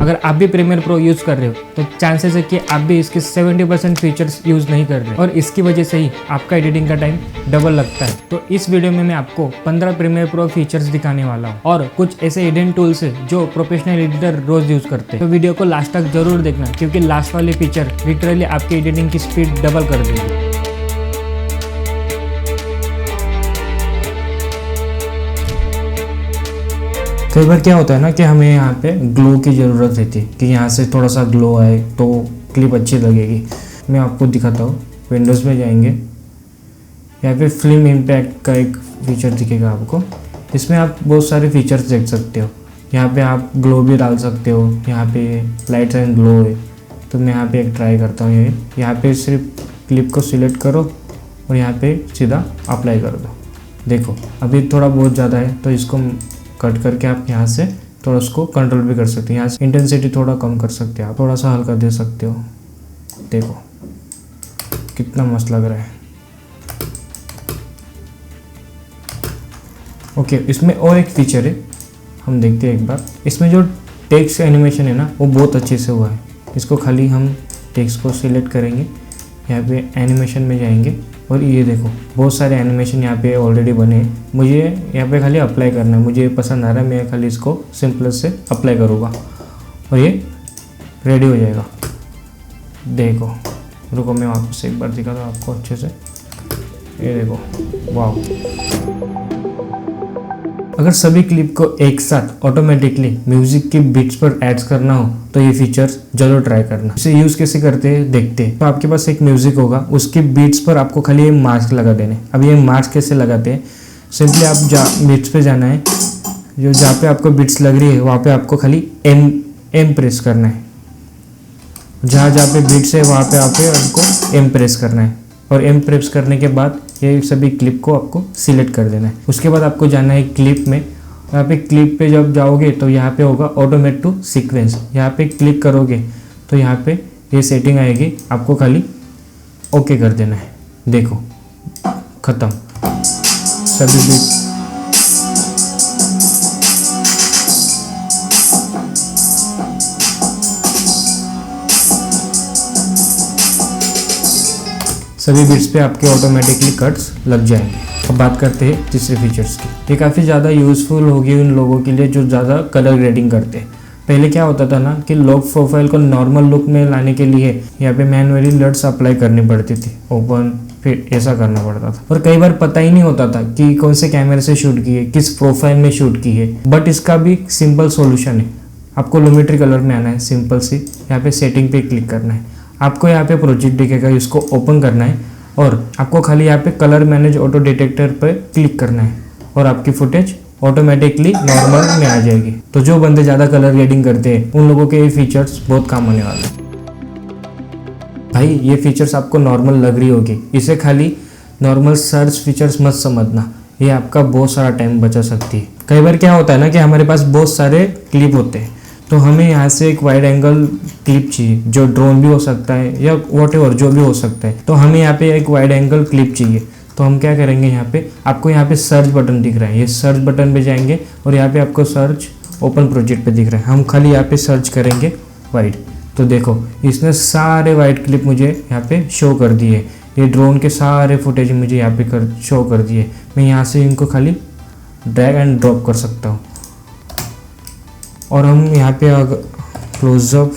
अगर आप भी प्रीमियर प्रो यूज़ कर रहे हो तो चांसेस है कि आप भी इसके 70% फीचर्स यूज़ नहीं कर रहे और इसकी वजह से ही आपका एडिटिंग का टाइम डबल लगता है। तो इस वीडियो में मैं आपको 15 प्रीमियर प्रो फीचर्स दिखाने वाला हूँ और कुछ ऐसे हिडन टूल्स है जो प्रोफेशनल एडिटर रोज यूज़ करते हैं। तो वीडियो को लास्ट तक जरूर देखना क्योंकि लास्ट वाली फीचर लिटरली आपकी एडिटिंग की स्पीड डबल कर देगी। कई बार क्या होता है ना कि हमें यहाँ पे ग्लो की ज़रूरत रहती है कि यहाँ से थोड़ा सा ग्लो आए तो क्लिप अच्छी लगेगी। मैं आपको दिखाता हूँ। विंडोज़ में जाएंगे, यहाँ पे फिल्म इम्पैक्ट का एक फीचर दिखेगा आपको। इसमें आप बहुत सारे फीचर्स देख सकते हो। यहाँ पे आप ग्लो भी डाल सकते हो, यहाँ पे लाइट एंड ग्लो है। तो मैं यहाँ पे एक ट्राई करता हूँ। यहाँ पे सिर्फ क्लिप को सिलेक्ट करो और यहाँ पे सीधा अप्लाई कर दो। देखो अभी थोड़ा बहुत ज़्यादा है तो इसको कट करके आप यहाँ से थोड़ा उसको कंट्रोल भी कर सकते हो। यहाँ से इंटेंसिटी थोड़ा कम कर सकते हो, आप थोड़ा सा हल्का दे सकते हो। देखो कितना मस्त लग रहा है। ओके, इसमें और एक फीचर है, हम देखते हैं एक बार। इसमें जो टेक्स्ट एनिमेशन है ना वो बहुत अच्छे से हुआ है। इसको खाली हम टेक्स्ट को सिलेक्ट करेंगे, यहाँ पे एनिमेशन में जाएंगे और ये देखो बहुत सारे एनिमेशन यहाँ पे ऑलरेडी बने हैं। मुझे यहाँ पे खाली अप्लाई करना है, मुझे पसंद आ रहा है, मैं खाली इसको सिंपल से अप्लाई करूँगा और ये रेडी हो जाएगा। देखो रुको, मैं वापस एक बार दिखाता हूँ आपको अच्छे से। ये देखो, वाह। अगर सभी क्लिप को एक साथ ऑटोमेटिकली म्यूजिक की बीट्स पर ऐड करना हो तो ये फीचर जरूर ट्राई करना। इसे यूज कैसे करते हैं देखते हैं। तो आपके पास एक म्यूजिक होगा, उसके बीट्स पर आपको खाली ये मास्क लगा देने। अब ये मास्क कैसे लगाते हैं, सिंपली आप बीट्स पे जाना है, जो जहाँ पे आपको बीट्स लग रही है वहाँ पे आपको खाली एम प्रेस करना है। जहाँ पे बीट्स है वहाँ पे आपको एम प्रेस करना है और एम प्रेस करने के बाद ये सभी क्लिप को आपको सिलेक्ट कर देना है। उसके बाद आपको जाना है क्लिप में। यहाँ पे क्लिप पे जब जाओगे तो यहाँ पे होगा ऑटोमेट टू सीक्वेंस। यहाँ पे क्लिक करोगे तो यहाँ पे ये सेटिंग आएगी, आपको खाली ओके कर देना है। देखो खत्म, सभी बीट सभी बिट्स पे आपके ऑटोमेटिकली कट्स लग जाएंगे। अब बात करते हैं तीसरे फीचर्स की। ये काफ़ी ज़्यादा यूज़फुल होगी उन लोगों के लिए जो ज़्यादा कलर ग्रेडिंग करते हैं। पहले क्या होता था ना कि लोग प्रोफाइल को नॉर्मल लुक में लाने के लिए यहाँ पे मैनुअली लट्स अप्लाई करनी पड़ती थी, ओपन फिर ऐसा करना पड़ता था और कई बार पता ही नहीं होता था कि कौन से कैमरे से शूट की है, किस प्रोफाइल में शूट की है। बट इसका भी सिंपल सोल्यूशन है। आपको लुमिट्री कलर में आना है, सिंपल सी यहाँ पे सेटिंग पे क्लिक करना है। आपको यहाँ पे प्रोजेक्ट दिखेगा, इसको ओपन करना है और आपको खाली यहाँ पे कलर मैनेज ऑटो डिटेक्टर पर क्लिक करना है और आपकी फुटेज ऑटोमेटिकली नॉर्मल में आ जाएगी। तो जो बंदे ज़्यादा कलर ग्रेडिंग करते हैं उन लोगों के ये फीचर्स बहुत काम आने वाले हैं। भाई ये फीचर्स आपको नॉर्मल लग रही होगी, इसे खाली नॉर्मल सर्च फीचर्स मत समझना, ये आपका बहुत सारा टाइम बचा सकती है। कई बार क्या होता है ना कि हमारे पास बहुत सारे क्लिप होते हैं तो हमें यहाँ से एक वाइड एंगल क्लिप चाहिए, जो ड्रोन भी हो सकता है या वॉटेवर जो भी हो सकता है। तो हमें यहाँ पे एक वाइड एंगल क्लिप चाहिए तो हम क्या करेंगे, यहाँ पे आपको यहाँ पे सर्च बटन दिख रहा है, ये सर्च बटन पे जाएंगे और यहाँ पे आपको सर्च ओपन प्रोजेक्ट पे दिख रहा है। हम खाली यहाँ पे सर्च करेंगे वाइड, तो देखो इसने सारे वाइड क्लिप मुझे यहाँ पे शो कर दिए। ये ड्रोन के सारे फुटेज मुझे यहाँ पे शो कर दिए। मैं यहाँ से इनको खाली ड्रैग एंड ड्रॉप कर सकता हूँ और हम यहाँ पे क्लोजअप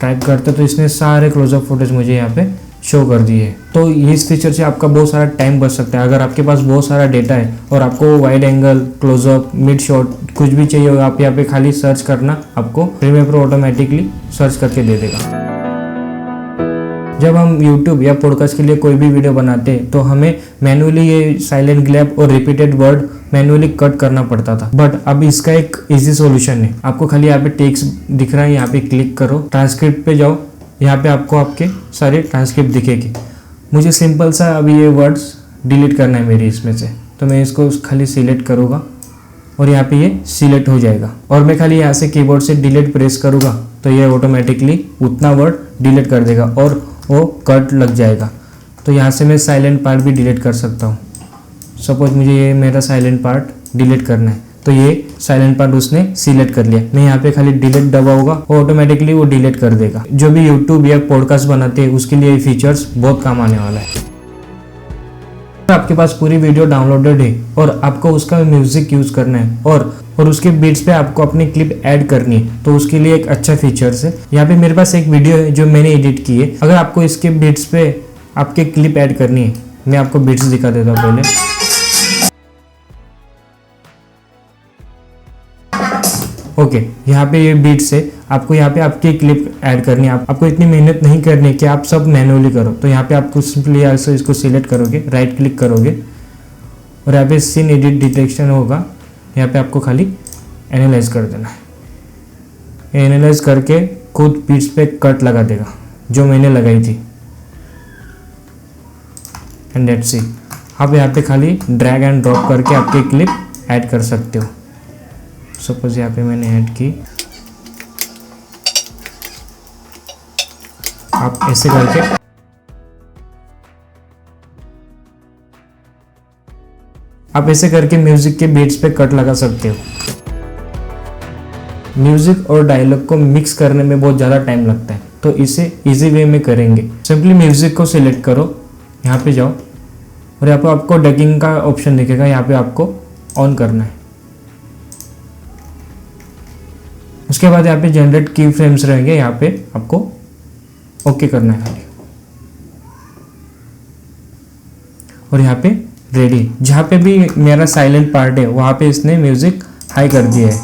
टाइप करते तो इसने सारे क्लोजअप फुटेज मुझे यहाँ पे शो कर दिए। तो इस फीचर से आपका बहुत सारा टाइम बच सकता है। अगर आपके पास बहुत सारा डेटा है और आपको wide angle, close up, mid shot कुछ भी चाहिए होगा, आप यहाँ पे खाली सर्च करना, आपको प्रीमियर प्रो ऑटोमेटिकली सर्च करके दे देगा। जब हम YouTube या पॉडकास्ट के लिए कोई भी वीडियो बनाते हैं तो हमें मैनुअली ये साइलेंट ग्लैप और रिपीटेड वर्ड मैनुअली कट करना पड़ता था। बट अब इसका एक इजी सॉल्यूशन है। आपको खाली यहाँ पे टेक्स्ट दिख रहा है, यहाँ पे क्लिक करो, ट्रांसक्रिप्ट पे जाओ, यहाँ पे आपको आपके सारे ट्रांसक्रिप्ट दिखेगी। मुझे सिंपल सा अभी ये वर्ड्स डिलीट करना है मेरी इसमें से, तो मैं इसको खाली सिलेक्ट करूँगा और यहाँ पे ये सिलेक्ट हो जाएगा और मैं खाली यहाँ से कीबोर्ड से डिलीट प्रेस करूँगा तो ये ऑटोमेटिकली उतना वर्ड डिलीट कर देगा और वो कट लग जाएगा। तो यहाँ से मैं साइलेंट पार्ट भी डिलीट कर सकता हूँ। सपोज मुझे ये मेरा साइलेंट पार्ट डिलीट करना है, तो ये साइलेंट पार्ट उसने सिलेक्ट कर लिया। मैं यहाँ पे खाली डिलीट दबाऊंगा और ऑटोमेटिकली वो डिलीट कर देगा। जो भी यूट्यूब या पॉडकास्ट बनाते हैं उसके लिए ये फीचर्स बहुत काम आने वाला है। आपके पास पूरी वीडियो डाउनलोडेड है और आपको उसका म्यूजिक यूज करना है और उसके बीट्स पे आपको अपनी क्लिप ऐड करनी है, तो उसके लिए एक अच्छा फीचर्स है। यहाँ पे मेरे पास एक वीडियो है जो मैंने एडिट की है। अगर आपको इसके बीट्स पे आपके क्लिप ऐड करनी है, मैं आपको बीट्स दिखा देता हूँ पहले। ओके, यहाँ पे ये बीट्स है। आपको यहाँ पे आपकी क्लिप ऐड करनी है। आपको इतनी मेहनत नहीं करनी कि आप सब मैनुअली करो। तो यहाँ पे आपको सिंपली ऐसे इसको सिलेक्ट करोगे, राइट क्लिक करोगे और यहाँ पे सीन एडिट डिटेक्शन होगा। यहाँ पे आपको खाली एनालाइज कर देना है। एनालाइज करके खुद बीट्स पे कट लगा देगा जो मैंने लगाई थी। And that's it. आप यहाँ पे खाली ड्रैग एंड ड्रॉप करके आपकी क्लिप ऐड कर सकते हो। सपोज यहाँ पे मैंने ऐड की, आप ऐसे करके म्यूजिक के बीट्स पे कट लगा सकते हो। म्यूजिक और डायलॉग को मिक्स करने में बहुत ज़्यादा टाइम लगता है, तो इसे इजी वे में करेंगे। सिंपली म्यूजिक को सिलेक्ट करो, यहाँ पे जाओ और यहाँ पे आपको डगिंग का ऑप्शन दिखेगा। यहाँ पे आपको ऑन करना है। उसके बाद यहाँ पे जनरेट की फ्रेम्स रहेंगे, यहाँ पे आपको ओके करना है खाली। और यहाँ पे रेडी, जहाँ पे भी मेरा साइलेंट पार्ट है वहाँ पे इसने म्यूजिक हाई कर दिया है।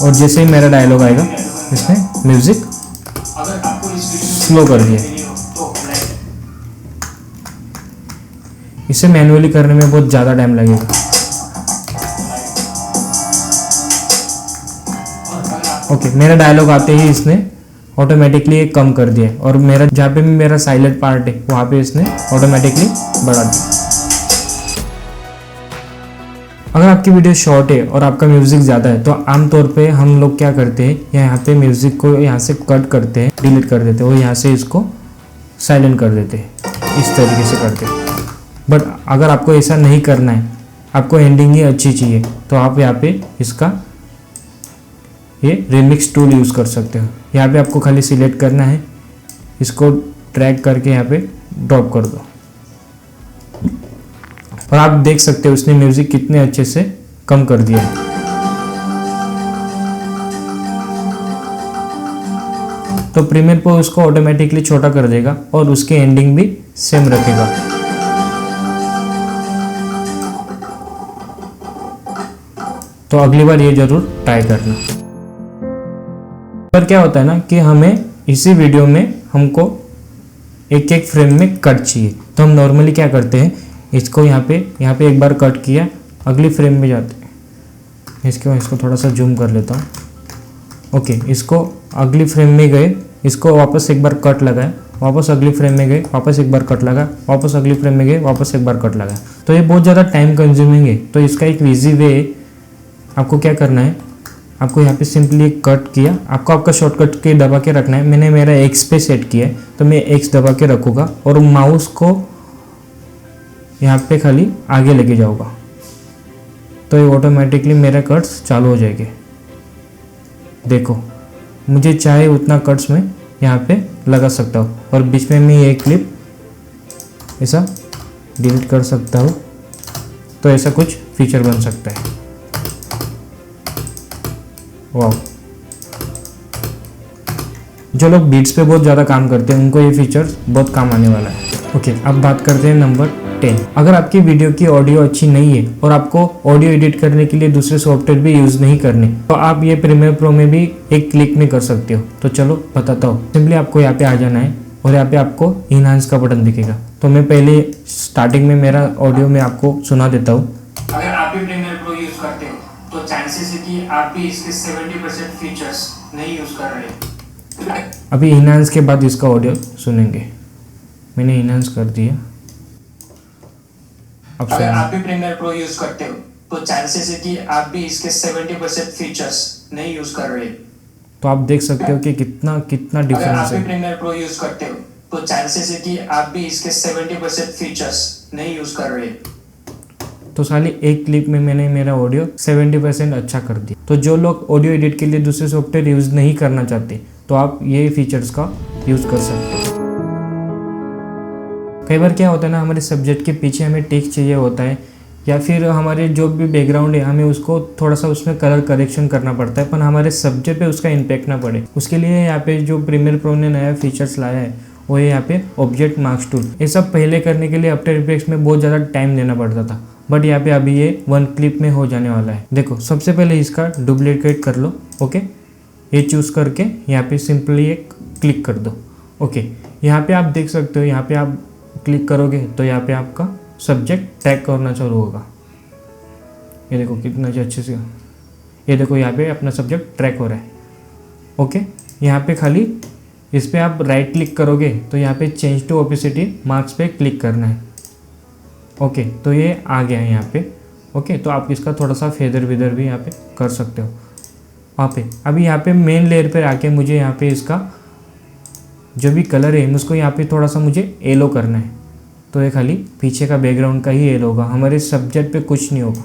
और जैसे ही मेरा डायलॉग आएगा इसने म्यूजिक स्लो कर दिया है। इसे मैन्युअली करने में बहुत ज़्यादा टाइम लगेगा। ओके, मेरा डायलॉग आते ही इसने ऑटोमेटिकली एक कम कर दिया है और मेरा जहाँ पे भी मेरा साइलेंट पार्ट है वहाँ पे इसने ऑटोमेटिकली बढ़ा दिया। अगर आपकी वीडियो शॉर्ट है और आपका म्यूजिक ज़्यादा है तो आमतौर पे हम लोग क्या करते हैं, यहाँ पे म्यूजिक को यहाँ से कट करते हैं, डिलीट कर देते हैं और यहाँ से इसको साइलेंट कर देते हैं। इस तरीके से करते हैं। बट अगर आपको ऐसा नहीं करना है, आपको एंडिंग ही अच्छी चाहिए, तो आप यहाँ पे इसका ये रिमिक्स टूल यूज़ कर सकते हो। यहाँ पे आपको खाली सिलेक्ट करना है, इसको ड्रैग करके यहाँ पे ड्रॉप कर दो और आप देख सकते हो उसने म्यूजिक कितने अच्छे से कम कर दिया है। तो प्रीमियर प्रो उसको ऑटोमेटिकली छोटा कर देगा और उसकी एंडिंग भी सेम रखेगा। तो अगली बार ये जरूर ट्राई करना। पर क्या होता है ना कि हमें इसी वीडियो में हमको एक एक फ्रेम में कट चाहिए, तो हम नॉर्मली क्या करते हैं, इसको यहाँ पे एक बार कट किया, अगली फ्रेम में जाते हैं। इसको थोड़ा सा जूम कर लेता हूँ। ओके, इसको अगली फ्रेम में गए, इसको वापस एक बार कट लगाए, वापस अगली फ्रेम में गए, वापस एक बार कट लगा, वापस अगली फ्रेम में गए, वापस एक बार कट लगा। तो ये बहुत ज़्यादा टाइम कंज्यूमिंग है। तो इसका एक ईजी वे, आपको क्या करना है, आपको यहाँ पे सिंपली कट किया, आपको आपका शॉर्टकट के दबा के रखना है। मैंने मेरा एक्स पे सेट किया है तो मैं एक्स दबा के रखूँगा और माउस को यहाँ पे खाली आगे लेके जाऊँगा, तो ये ऑटोमेटिकली मेरे कट्स चालू हो जाएंगे। देखो, मुझे चाहे उतना कट्स में यहाँ पे लगा सकता हूँ और बीच में मैं ये क्लिप ऐसा डिलीट कर सकता हूँ। तो ऐसा कुछ फीचर बन सकता है। वाह, जो लोग बीट्स पे बहुत ज़्यादा काम करते हैं उनको ये फीचर्स बहुत काम आने वाला है। ओके, अब बात करते हैं नंबर 10। अगर आपकी वीडियो की ऑडियो अच्छी नहीं है और आपको ऑडियो एडिट करने के लिए दूसरे सॉफ्टवेयर भी यूज़ नहीं करने, तो आप ये प्रीमियर प्रो में भी एक क्लिक में कर सकते हो। तो चलो बताता हूँ। सिंपली आपको यहाँ पे आ जाना है और यहाँ पे आपको इनहांस का बटन दिखेगा। तो मैं पहले स्टार्टिंग में मेरा ऑडियो में आपको सुना देता हूँ। अगर आप भी प्रीमियर प्रो यूज करते हो तो चांसेस है कि आप भी इसके 70% फीचर्स नहीं यूज कर रहे। अभी इनहांस के बाद इसका ऑडियो सुनेंगे। मैंने इनहांस कर दिया। अगर आप भी प्रीमियर प्रो यूज करते हो तो चांसेस है कि आप भी इसके 70% फीचर्स नहीं यूज कर रहे। तो आप देख सकते हो कि कितना डिफरेंस है। अगर आप भी प्रीमियर प्रो यूज करते हो तो चांसेस है कि आप भी इसके 70% फीचर्स नहीं यूज कर रहे। तो साली एक क्लिप में मैंने मेरा ऑडियो 70% अच्छा कर दिया। तो जो लोग ऑडियो एडिट के लिए दूसरे सॉफ्टवेयर यूज़ नहीं करना चाहते तो आप ये फीचर्स का यूज़ कर सकते हो। कई बार क्या होता है ना, हमारे सब्जेक्ट के पीछे हमें टेक्स्ट चाहिए होता है, या फिर हमारे जो भी बैकग्राउंड है हमें उसको थोड़ा सा उसमें कलर करेक्शन करना पड़ता है, पर हमारे सब्जेक्ट पे उसका इम्पैक्ट ना पड़े। उसके लिए यहाँ पे जो प्रीमियर प्रो ने नया फीचर्स लाया है वो है यहाँ पे ऑब्जेक्ट मास्क टूल। ये सब पहले करने के लिए आफ्टर इफेक्ट्स में बहुत ज़्यादा टाइम देना पड़ता था, बट यहाँ पे अभी ये 1 क्लिप में हो जाने वाला है। देखो, सबसे पहले इसका डुप्लीकेट कर लो। ओके, ये चूज़ करके यहाँ पे सिंपली एक क्लिक कर दो। ओके, यहाँ पे आप देख सकते हो, यहाँ पे आप क्लिक करोगे तो यहाँ पे आपका सब्जेक्ट टैग करना चालू होगा। ये देखो कितना अच्छे से, ये देखो यहाँ पे अपना सब्जेक्ट ट्रैक हो रहा है। ओके, यहाँ पे खाली इस पर आप राइट क्लिक करोगे तो यहाँ पे चेंज टू ओपेसिटी मार्क्स पे क्लिक करना है। ओके, तो ये आ गया है यहाँ पे। ओके, तो आप इसका थोड़ा सा फेदर वेदर भी यहाँ पे कर सकते हो वहाँ पे। अभी यहाँ पे मेन लेयर पर आके मुझे यहाँ पे इसका जो भी कलर है उसको यहाँ पे थोड़ा सा मुझे येलो करना है। तो ये खाली पीछे का बैकग्राउंड का ही येलो होगा, हमारे सब्जेक्ट पे कुछ नहीं होगा।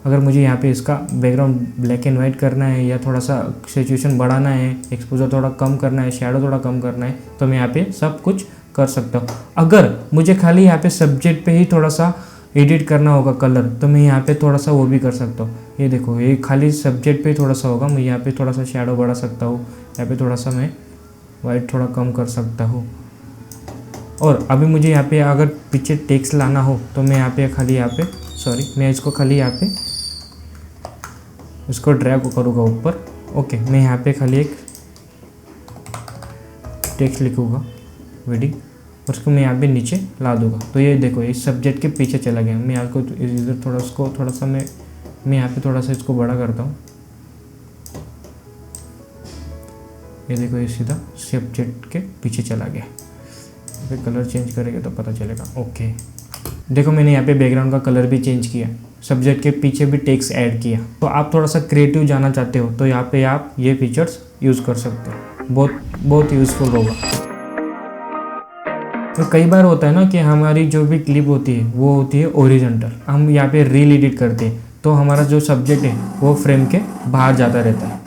अगर मुझे यहाँ पे इसका बैकग्राउंड ब्लैक एंड वाइट करना है, या थोड़ा सा सिचुएशन बढ़ाना है, एक्सपोजर थोड़ा कम करना है, शैडो थोड़ा कम करना है, तो मैं यहाँ पे सब कुछ कर सकता हूँ। अगर मुझे खाली यहाँ पे सब्जेक्ट पे ही थोड़ा सा एडिट करना होगा कलर, तो मैं यहाँ पे थोड़ा सा वो भी कर सकता हूँ। ये देखो, ये खाली सब्जेक्ट पे थोड़ा सा होगा, मैं यहाँ पे थोड़ा सा शैडो बढ़ा सकता हूँ, यहाँ पे थोड़ा सा मैं वाइट थोड़ा कम कर सकता हूँ। और अभी मुझे यहाँ पे अगर पीछे टेक्स्ट लाना हो तो मैं यहाँ पे खाली मैं इसको खाली यहाँ पे इसको ड्रैग करूँगा ऊपर। ओके, मैं यहाँ पे खाली एक टेक्स्ट लिखूँगा वेडिंग, उसको मैं यहाँ पे नीचे ला दूँगा। तो ये देखो, इस सब्जेक्ट के पीछे चला गया। मैं आपको इधर थोड़ा सा मैं यहाँ पे थोड़ा सा इसको बड़ा करता हूँ। ये देखो, ये सीधा सब्जेक्ट के पीछे चला गया। फिर कलर चेंज करेंगे तो पता चलेगा। ओके, देखो मैंने यहाँ पे बैकग्राउंड का कलर भी चेंज किया, सब्जेक्ट के पीछे भी टेक्स्ट ऐड किया। तो आप थोड़ा सा क्रिएटिव जाना चाहते हो तो यहाँ पे आप ये फीचर्स यूज़ कर सकते हो, बहुत यूज़फुल होगा। तो कई बार होता है ना कि हमारी जो भी क्लिप होती है वो होती है ओरिजेंटल, हम यहाँ पे रील एडिट करते हैं तो हमारा जो सब्जेक्ट है वो फ्रेम के बाहर जाता रहता है।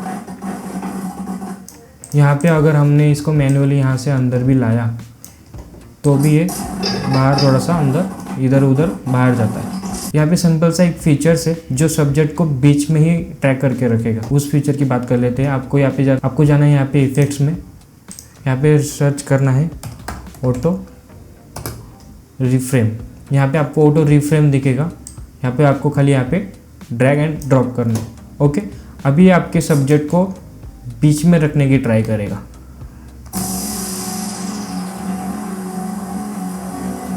यहाँ पे अगर हमने इसको मैन्युअली यहाँ से अंदर भी लाया तो भी ये बाहर थोड़ा सा अंदर इधर उधर बाहर जाता है। यहाँ पे सिंपल सा एक फीचर्स है जो सब्जेक्ट को बीच में ही ट्रैक करके रखेगा। उस फीचर की बात कर लेते हैं। आपको यहाँ पे आपको जाना है यहाँ पे इफेक्ट्स में, यहाँ पे सर्च करना है ऑटो रिफ्रेम। यहाँ पे आपको ऑटो रिफ्रेम दिखेगा, यहाँ पे आपको खाली यहाँ पे ड्रैग एंड ड्रॉप करना है। ओके, अभी आपके सब्जेक्ट को बीच में रखने की ट्राई करेगा।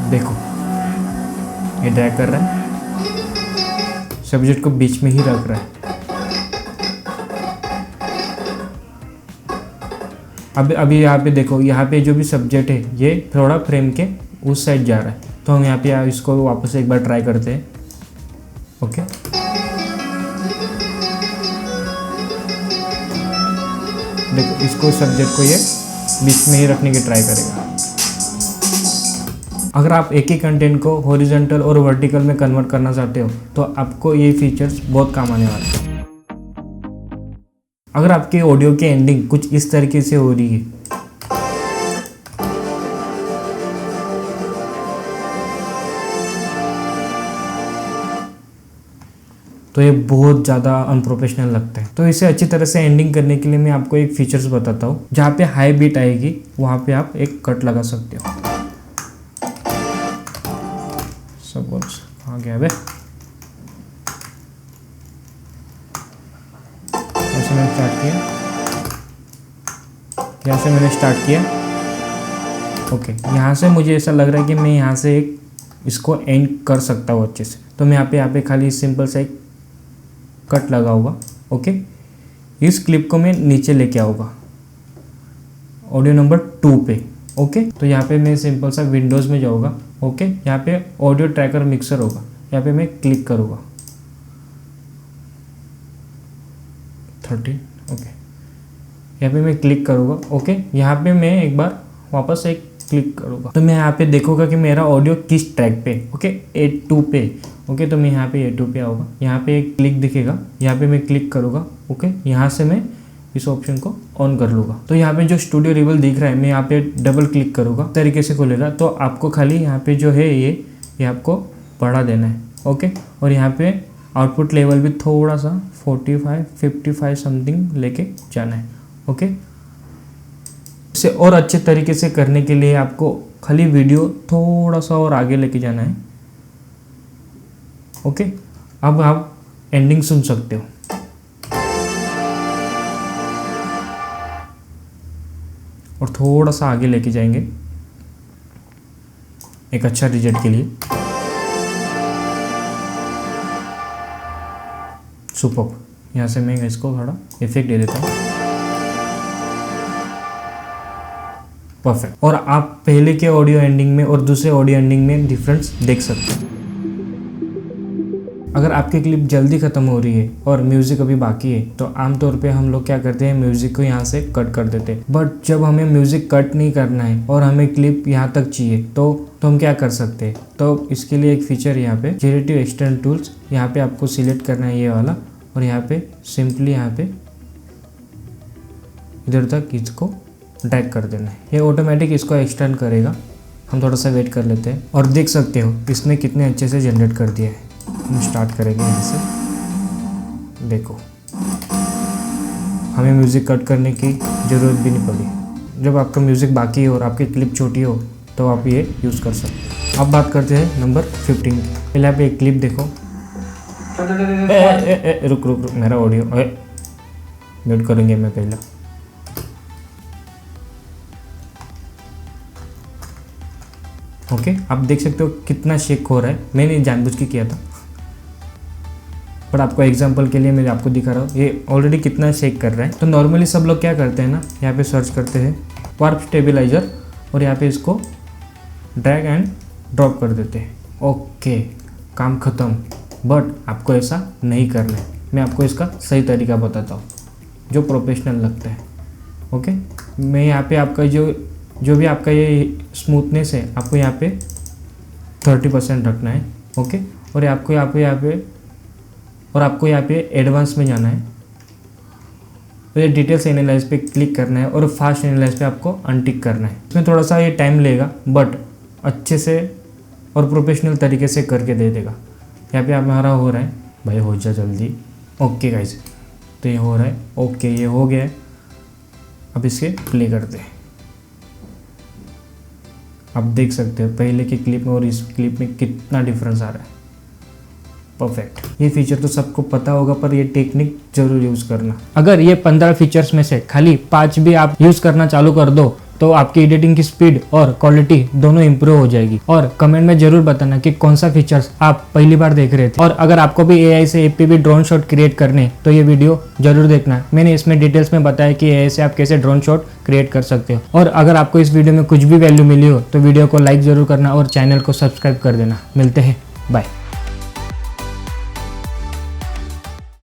देखो, ये ड्रैग कर रहा है, सब्जेक्ट को बीच में ही रख रहा है। अभी यहाँ पे देखो, यहाँ पे जो भी सब्जेक्ट है ये थोड़ा फ्रेम के उस साइड जा रहा है। तो हम यहाँ पे इसको वापस एक बार ट्राई करते हैं। ओके, देखो, इसको सब्जेक्ट को ये बीच में ही रखने की ट्राई करेगा। अगर आप एक ही कंटेंट को हॉरिजॉन्टल और वर्टिकल में कन्वर्ट करना चाहते हो तो आपको ये फीचर्स बहुत काम आने वाले हैं। अगर आपके ऑडियो की एंडिंग कुछ इस तरीके से हो रही है तो ये बहुत ज़्यादा अनप्रोफेशनल लगता है। तो इसे अच्छी तरह से एंडिंग करने के लिए मैं आपको एक फीचर्स बताता हूँ। जहाँ पे हाई बीट आएगी वहाँ पे आप एक कट लगा सकते हो। सपोज आ गया बे, ऐसे मैंने स्टार्ट किया। ओके, यहाँ से मुझे ऐसा लग रहा है कि मैं यहाँ से एक इसको एंड कर सकता हूँ अच्छे से। तो मैं यहाँ पे खाली सिंपल सा एक कट लगाऊंगा। ओके, इस क्लिप को मैं नीचे लेके आऊँगा ऑडियो नंबर 2 पे। ओके, तो यहाँ पे मैं सिंपल सा विंडोज़ में जाऊँगा। ओके, यहाँ पे ऑडियो ट्रैकर मिक्सर होगा, यहाँ पे मैं क्लिक करूँगा 13। ओके, यहाँ पे मैं क्लिक करूँगा। ओके, यहाँ पे मैं एक बार वापस एक क्लिक करूँगा तो मैं यहाँ पे देखूँगा कि मेरा ऑडियो किस ट्रैक पे, ओके, A2 पे, ओके। तो मैं यहाँ पे A2 पे आऊँगा, यहाँ पे एक क्लिक दिखेगा, यहाँ पे मैं क्लिक करूँगा, ओके। यहाँ से मैं इस ऑप्शन को ऑन कर लूँगा तो यहाँ पे जो स्टूडियो रिबल दिख रहा है मैं यहाँ पे डबल क्लिक करूँगा, तरीके से खुलेगा। तो आपको खाली यहाँ पे जो है ये आपको बढ़ा देना है, ओके। और यहाँ पे आउटपुट लेवल भी थोड़ा सा 45, 55 समथिंग लेके जाना है, ओके। इसे और अच्छे तरीके से करने के लिए आपको खाली वीडियो थोड़ा सा और आगे लेके जाना है, ओके। अब आप एंडिंग सुन सकते हो। और थोड़ा सा आगे लेके जाएंगे एक अच्छा रिजल्ट के लिए। सुपर। यहाँ से मैं इसको थोड़ा इफेक्ट दे देता हूँ, परफेक्ट। और आप पहले के ऑडियो एंडिंग में और दूसरे ऑडियो एंडिंग में डिफरेंस देख सकते हैं। अगर आपकी क्लिप जल्दी ख़त्म हो रही है और म्यूज़िक अभी बाकी है तो आमतौर पे हम लोग क्या करते हैं, म्यूज़िक को यहाँ से कट कर देते हैं। बट जब हमें म्यूज़िक कट नहीं करना है और हमें क्लिप यहाँ तक चाहिए तो हम क्या कर सकते हैं। तो इसके लिए एक फीचर यहाँ पे जेनरेटिव एक्सटेंड टूल्स, यहाँ पे आपको सिलेक्ट करना है ये वाला और यहाँ पे सिंपली यहाँ पे इधर तक इसको ड्रैग कर देना है। ये ऑटोमेटिक इसको एक्सटेंड करेगा। हम थोड़ा सा वेट कर लेते हैं और देख सकते हो इसने कितने अच्छे से जनरेट कर दिया है। हम स्टार्ट करेंगे यहाँ से, देखो हमें म्यूज़िक कट करने की ज़रूरत भी नहीं पड़ी। जब आपका म्यूज़िक बाकी हो और आपकी क्लिप छोटी हो तो आप ये यूज़ कर सकते हो। अब बात करते हैं नंबर 15 की। पहले आप एक क्लिप देखो। रुक मेरा ऑडियो म्यूट करेंगे मैं पहले। ओके, आप देख सकते हो कितना शेक हो रहा है। मैंने जानबूझ के किया था पर आपको एग्जांपल के लिए मैं आपको दिखा रहा हूँ ये ऑलरेडी कितना शेक कर रहा है। तो नॉर्मली सब लोग क्या करते हैं ना, यहाँ पे सर्च करते हैं वार्प स्टेबलाइजर और यहाँ पे इसको ड्रैग एंड ड्रॉप कर देते हैं। ओके, काम ख़त्म। बट आपको ऐसा नहीं करना है। मैं आपको इसका सही तरीका बताता हूँ जो प्रोफेशनल लगता है, ओके। मैं यहाँ पे आपका जो भी आपका ये स्मूथनेस है आपको यहाँ पे 30% रखना है, ओके। और आपको यहाँ पे एडवांस में जाना है। तो ये डिटेल्स एनालाइज पे क्लिक करना है और फास्ट एनालाइज पे आपको अनटिक करना है। इसमें थोड़ा सा ये टाइम लेगा बट अच्छे से और प्रोफेशनल तरीके से करके दे देगा। यहाँ पे हमारा हो रहा है, भाई हो जा जल्दी। ओके गाइस, तो ये हो रहा है, ओके ये हो गया है। अब इसके प्ले करते हैं। आप देख सकते हो पहले की क्लिप में और इस क्लिप में कितना डिफरेंस आ रहा है। परफेक्ट। ये फीचर तो सबको पता होगा पर ये टेक्निक जरूर यूज़ करना। अगर ये 15 फीचर्स में से खाली 5 भी आप यूज़ करना चालू कर दो तो आपकी एडिटिंग की स्पीड और क्वालिटी दोनों इंप्रूव हो जाएगी। और कमेंट में जरूर बताना कि कौन सा फीचर्स आप पहली बार देख रहे थे। और अगर आपको भी AI से FPV ड्रोन शॉट क्रिएट करने तो ये वीडियो जरूर देखना। मैंने इसमें डिटेल्स में बताया कि AI से आप कैसे ड्रोन शॉट क्रिएट कर सकते हो। और अगर आपको इस वीडियो में कुछ भी वैल्यू मिली हो तो वीडियो को लाइक जरूर करना और चैनल को सब्सक्राइब कर देना। मिलते हैं, बाय।